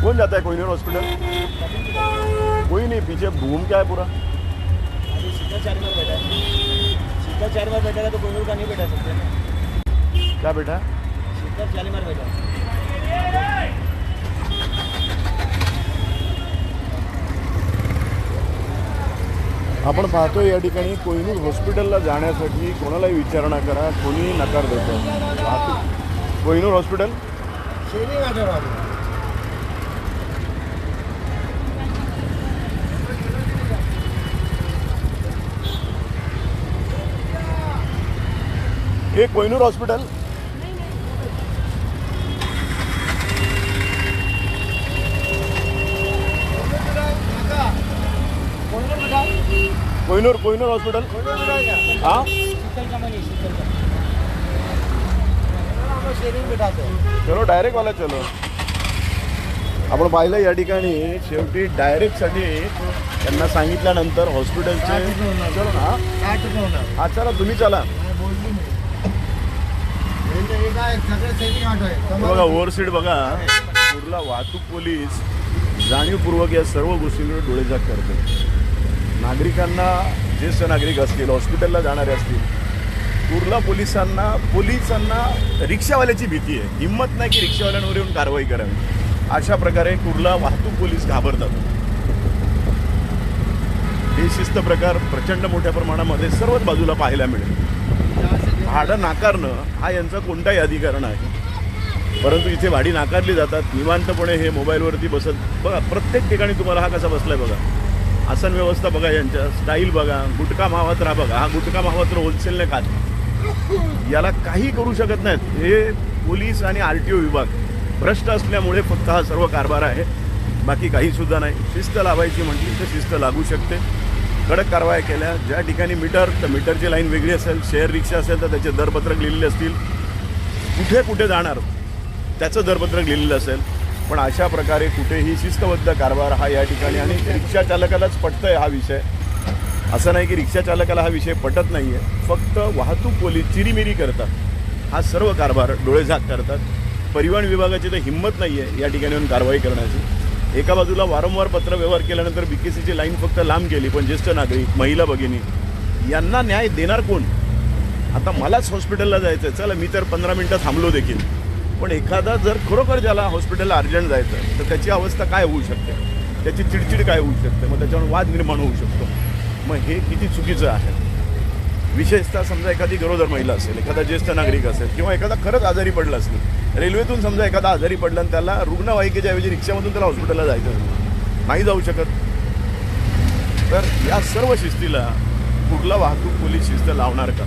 कौन जाता है कोहिनूर हॉस्पिटल? कोई नहीं, पीछे घूम क्या है पूरा? अभी सीधा 4 बार बैठा है, सीधा 4 बार बैठेगा तो कोहिनूर का नहीं बैठा सकते ना। क्या बेटा? सीधा 4 बार बैठा है। आपण पाहतोय या ठिकाणी कोहिनूर हॉस्पिटलला जाण्यासाठी कोणालाही विचारणा करा, कोणीही नकार देतं. वाहतूक कोहिनूर हॉस्पिटल ये कोहिनूर हॉस्पिटल कोहिनूर हॉस्पिटल हाँ शीतल का मनी, शीतल का शेअरिंग बैठाते चलो डायरेक्ट वाला चलो. आपण पाहिलं या ठिकाणी शेवटी डायरेक्टसाठी त्यांना सांगितल्यानंतर हॉस्पिटलचे चलो ना. 8 रुपये होणार. हा चला तुम्ही चला. बघा ओव्हरसीड बघा, कुर्ला वाहतूक पोलीस जाणीवपूर्वक या सर्व गोष्टींकडे डोळेझाक करते. नागरिकांना, ज्येष्ठ नागरिक असतील, हॉस्पिटलला जाणारे असतील, कुर्ला पोलिसांना रिक्षावाल्याची भीती आहे. हिंमत नाही की रिक्षावाल्यांवर येऊन कारवाई करावी. अशा प्रकारे कुर्ला वाहतूक पोलीस घाबरतात. बेशिस्त प्रकार प्रचंड मोठ्या प्रमाणामध्ये सर्वच बाजूला पाहायला मिळेल. भाडं नाकारणं हा यांचा कोणताही अधिकार नाही, परंतु इथे भाडी नाकारली जातात. निवांतपणे हे मोबाईलवरती बसत बघा, प्रत्येक ठिकाणी तुम्हाला हा कसा बसलाय बघा. आसन व्यवस्था बघा, यांच्या स्टाईल बघा. गुटखा महावत्रा बघा, हा गुटखा महावत्र होलसेलने खात, याला काही करू शकत नाहीत. हे पोलीस आणि RTO विभाग भ्रष्ट असल्यामुळे फक्त हा सर्व कारभार आहे, बाकी काही सुद्धा नाही. शिस्त लावायची म्हटली तर शिस्त लागू शकते. कडक कारवाया केल्या. ज्या ठिकाणी मीटर तर मीटरची लाईन वेगळी असेल, शेअर रिक्षा असेल तर त्याचे दरपत्रक लिहिलेले असतील, कुठे कुठे जाणार त्याचं दरपत्रक लिहिलेलं असेल. पण अशा प्रकारे कुठेही शिस्तबद्ध कारभार हा या ठिकाणी, आणि रिक्षा चालकालाच पटतंय हा विषय. असं नाही की रिक्षा चालकाला हा विषय पटत नाही आहे. फक्त वाहतूक पोलीस चिरीमिरी करतात, हा सर्व कारभार डोळेझाक करतात. परिवहन विभागाची तर हिंमत नाही आहे या ठिकाणी येऊन कारवाई करण्याची. एका बाजूला वारंवार पत्रव्यवहार केल्यानंतर BKCची लाईन फक्त लांब केली, पण ज्येष्ठ नागरिक, महिला भगिनी यांना न्याय देणार कोण? आता मलाच हॉस्पिटलला जायचं आहे, चला मी तर 15 मिनटं थांबलो देखील, पण एखादा जर खरोखर ज्याला हॉस्पिटलला अर्जंट जायचं तर त्याची अवस्था काय होऊ शकते, त्याची चिडचिड काय होऊ शकते, मग त्याच्यावर वाद निर्माण होऊ शकतो. मग हे किती चुकीचं आहे. विशेषतः समजा एखादी गरोदर महिला असेल, एखादा ज्येष्ठ नागरिक असेल, किंवा एखादा खरंच आजारी पडला असेल, रेल्वेतून समजा एखादा आजारी पडला आणि त्याला रुग्णवाहिकेच्या ऐवजी रिक्षामधून त्याला हॉस्पिटलला जायचं नाही जाऊ शकत, तर या सर्व शिस्तीला कुर्ला वाहतूक पोलीस शिस्त लावणार का?